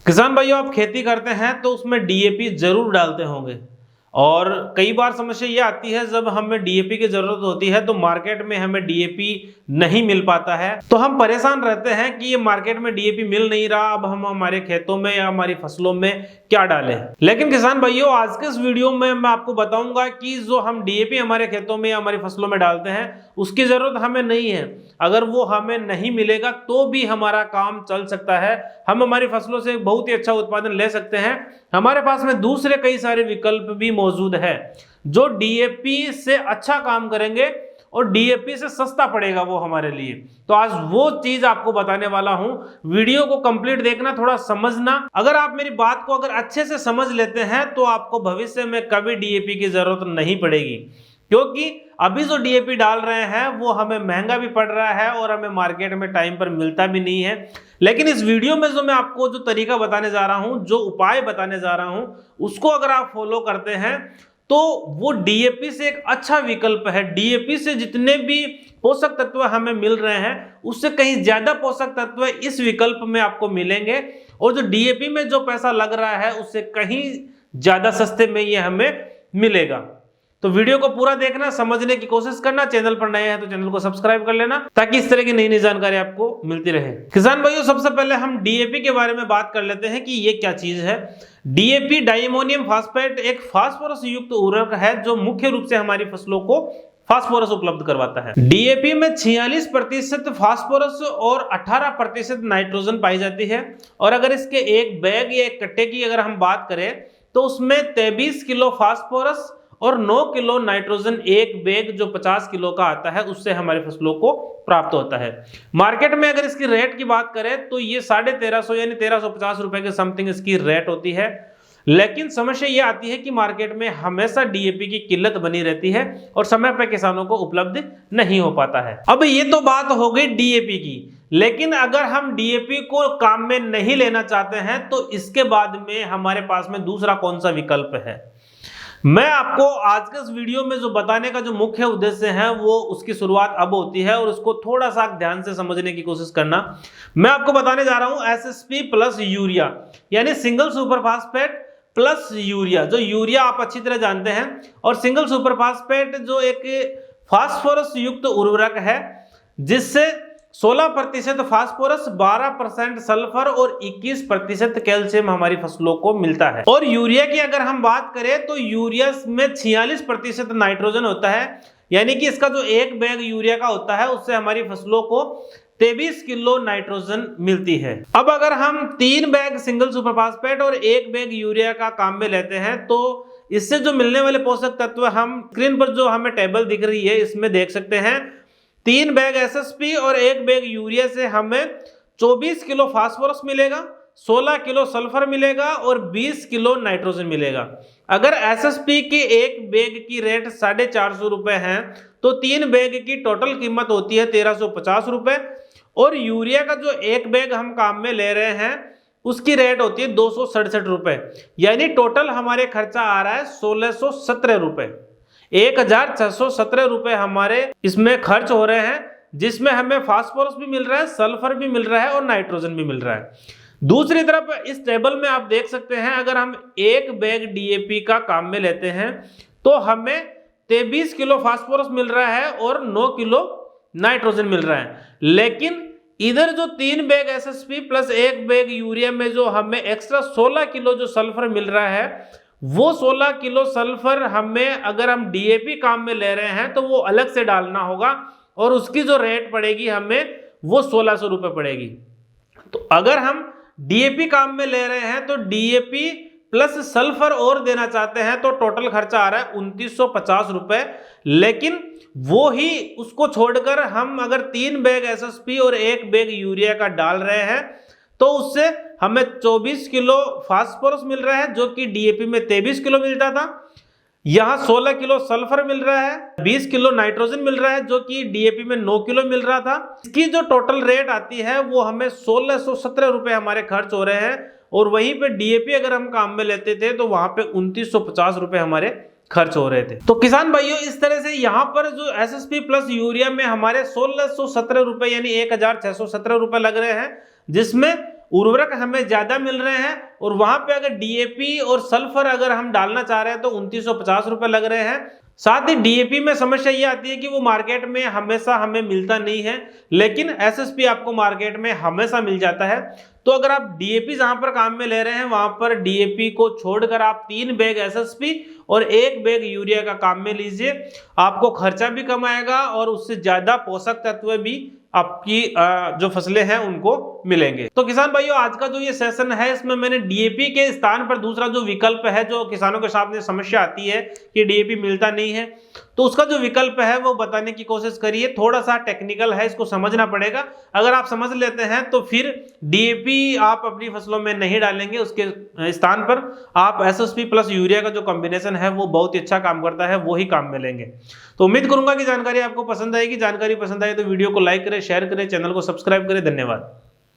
किसान भाइयों, आप खेती करते हैं तो उसमें डीएपी जरूर डालते होंगे और कई बार समस्या ये आती है जब हमें डीएपी की जरूरत होती है तो मार्केट में हमें डीएपी नहीं मिल पाता है, तो हम परेशान रहते हैं कि ये मार्केट में डीएपी मिल नहीं रहा, अब हम हमारे खेतों में या हमारी फसलों में क्या डालें। लेकिन किसान भाइयों, आज के इस वीडियो में मैं आपको बताऊंगा कि जो हम डीएपी हमारे खेतों में या हमारी फसलों में डालते हैं उसकी जरूरत हमें नहीं है। अगर वो हमें नहीं मिलेगा तो भी हमारा काम चल सकता है, हम हमारी फसलों से बहुत ही अच्छा उत्पादन ले सकते हैं। हमारे पास में दूसरे कई सारे विकल्प भी मौजूद है जो डीएपी से अच्छा काम करेंगे और डीएपी से सस्ता पड़ेगा वो हमारे लिए। तो आज वो चीज आपको बताने वाला हूं। वीडियो को कंप्लीट देखना, थोड़ा समझना। अगर आप मेरी बात को अगर अच्छे से समझ लेते हैं तो आपको भविष्य में कभी डीएपी की जरूरत नहीं पड़ेगी, क्योंकि अभी जो डीएपी डाल रहे हैं वो हमें महंगा भी पड़ रहा है और हमें मार्केट में टाइम पर मिलता भी नहीं है। लेकिन इस वीडियो में जो मैं आपको जो तरीका बताने जा रहा हूं, जो उपाय बताने जा रहा हूं, उसको अगर आप फॉलो करते हैं तो वो डीएपी से एक अच्छा विकल्प है। डीएपी से जितने भी पोषक तत्व हमें मिल रहे हैं उससे कहीं ज्यादा पोषक तत्व इस विकल्प में आपको मिलेंगे, और जो डीएपी में जो पैसा लग रहा है उससे कहीं ज्यादा सस्ते में ये हमें मिलेगा। तो वीडियो को पूरा देखना, समझने की कोशिश करना। चैनल पर नए हैं तो चैनल को सब्सक्राइब कर लेना ताकि इस तरह की नई नई जानकारी आपको मिलती रहे। किसान भाइयों, सबसे पहले हम डीएपी के बारे में बात कर लेते हैं कि ये क्या चीज है। डीएपी डाइमोनियम फास्फेट एक फास्फोरस युक्त उर्वरक है जो मुख्य रूप से हमारी फसलों को फास्फोरस उपलब्ध करवाता है। डीएपी में 46% फास्फोरस और 18% नाइट्रोजन पाई जाती है, और अगर इसके एक बैग या एक कट्टे की अगर हम बात करें तो उसमें 23 किलो फास्फोरस और 9 किलो नाइट्रोजन एक बैग जो 50 किलो का आता है उससे हमारी फसलों को प्राप्त होता है। मार्केट में अगर इसकी रेट की बात करें तो ये 1350 यानी 1350 रुपए के समथिंग इसकी रेट होती है। लेकिन समस्या ये आती है कि मार्केट में हमेशा डीएपी की किल्लत बनी रहती है और समय पर किसानों को उपलब्ध नहीं हो पाता है। अब ये तो बात हो गई डीएपी की, लेकिन अगर हम डीएपी को काम में नहीं लेना चाहते हैं तो इसके बाद में हमारे पास में दूसरा कौन सा विकल्प है। मैं आपको आज के इस वीडियो में जो बताने का जो मुख्य उद्देश्य है वो उसकी शुरुआत अब होती है और उसको थोड़ा सा ध्यान से समझने की कोशिश करना। मैं आपको बताने जा रहा हूं एसएसपी प्लस यूरिया, यानी single super phosphate plus urea. जो यूरिया आप अच्छी तरह जानते हैं, और सिंगल सुपर फास्फेट जो एक फास्फोरस युक्त उर्वरक है जिससे 16% फास्फोरस, 12% सल्फर और 21% कैल्शियम हमारी फसलों को मिलता है। और यूरिया की अगर हम बात करें तो यूरिया में 46% नाइट्रोजन होता है, यानी कि इसका जो एक बैग यूरिया का होता है उससे हमारी फसलों को 23 किलो नाइट्रोजन मिलती है। अब अगर हम 3 बैग सिंगल सुपर फास्फेट और 1 बैग यूरिया का काम में लेते हैं तो इससे जो मिलने वाले पोषक तत्व हम स्क्रीन पर जो हमें टेबल दिख रही है इसमें देख सकते हैं। 3 बैग एसएसपी और 1 बैग यूरिया से हमें 24 किलो फास्फोरस मिलेगा, 16 किलो सल्फर मिलेगा और 20 किलो नाइट्रोजन मिलेगा। अगर एसएसपी की एक बैग की रेट 450 रुपए है तो 3 बैग की टोटल कीमत होती है 1350 रुपए, और यूरिया का जो एक बैग हम काम में ले रहे हैं उसकी रेट होती है 267 रुपए, यानी टोटल हमारे खर्चा आ रहा है 1617 रुपए। 1617 रुपए हमारे इसमें खर्च हो रहे हैं, जिसमें हमें फास्फोरस भी मिल रहा है, सल्फर भी मिल रहा है और नाइट्रोजन भी मिल रहा है। दूसरी तरफ इस टेबल में आप देख सकते हैं अगर हम 1 बैग डीएपी का काम में लेते हैं तो हमें 23 किलो फास्फोरस मिल रहा है और 9 किलो नाइट्रोजन मिल रहा है। लेकिन इधर जो 3 bag SSP plus 1 bag urea में जो हमें एक्स्ट्रा 16 किलो जो सल्फर मिल रहा है, वो 16 किलो सल्फर हमें अगर हम डीएपी काम में ले रहे हैं तो वो अलग से डालना होगा और उसकी जो रेट पड़ेगी हमें वो 1600 रुपए पड़ेगी। तो अगर हम डीएपी काम में ले रहे हैं तो डीएपी प्लस सल्फर और देना चाहते हैं तो टोटल खर्चा आ रहा है 2950 रुपए। लेकिन वो ही उसको छोड़कर हम अगर 3 बैग एसएसपी और 1 बैग यूरिया का डाल रहे हैं तो उससे हमें 24 किलो फास्फोरस मिल रहा है जो कि डीएपी में 23 किलो मिलता था। यहाँ 16 किलो सल्फर मिल रहा है, 20 किलो नाइट्रोजन मिल रहा है जो कि डीएपी में 9 किलो मिल रहा था। इसकी जो टोटल रेट आती है वो हमें 1617 रुपए हमारे खर्च हो रहे हैं, और वहीं पे डीएपी अगर हम काम में लेते थे तो वहां पे 2950 रुपए हमारे खर्च हो रहे थे। तो किसान भाइयों, इस तरह से यहाँ पर जो एसएसपी प्लस यूरिया में हमारे 1617 रुपए यानी 1617 रुपए लग रहे हैं, जिसमें उर्वरक हमें ज्यादा मिल रहे हैं और वहां पे अगर डीएपी और सल्फर अगर हम डालना चाह रहे हैं तो 2950 रुपए लग रहे हैं। साथ ही डीएपी में समस्या ये आती है कि वो मार्केट में हमेशा हमें मिलता नहीं है, लेकिन एसएसपी आपको मार्केट में हमेशा मिल जाता है। तो अगर आप डीएपी जहां पर काम में ले रहे हैं वहां पर डीएपी को छोड़कर आप 3 बैग एसएसपी और 1 बैग यूरिया का काम में लीजिए। आपको खर्चा भी कम आएगा और उससे ज्यादा पोषक तत्व भी आपकी जो फसलें हैं उनको मिलेंगे। तो किसान भाइयों, आज का जो ये सेशन है इसमें मैंने डीएपी के स्थान पर दूसरा जो विकल्प है, जो किसानों के सामने समस्या आती है कि डीएपी मिलता नहीं है, तो उसका जो विकल्प है वो बताने की कोशिश करिए। थोड़ा सा टेक्निकल है, इसको समझना पड़ेगा। अगर आप समझ लेते हैं तो फिर डीएपी आप अपनी फसलों में नहीं डालेंगे, उसके स्थान पर आप एसएसपी प्लस यूरिया का जो कॉम्बिनेशन है वो बहुत ही अच्छा काम करता है, वो ही काम में लेंगे। तो उम्मीद करूंगा कि जानकारी आपको पसंद आएगी। जानकारी पसंद आए तो वीडियो को लाइक करें, शेयर करें, चैनल को सब्सक्राइब करें। धन्यवाद।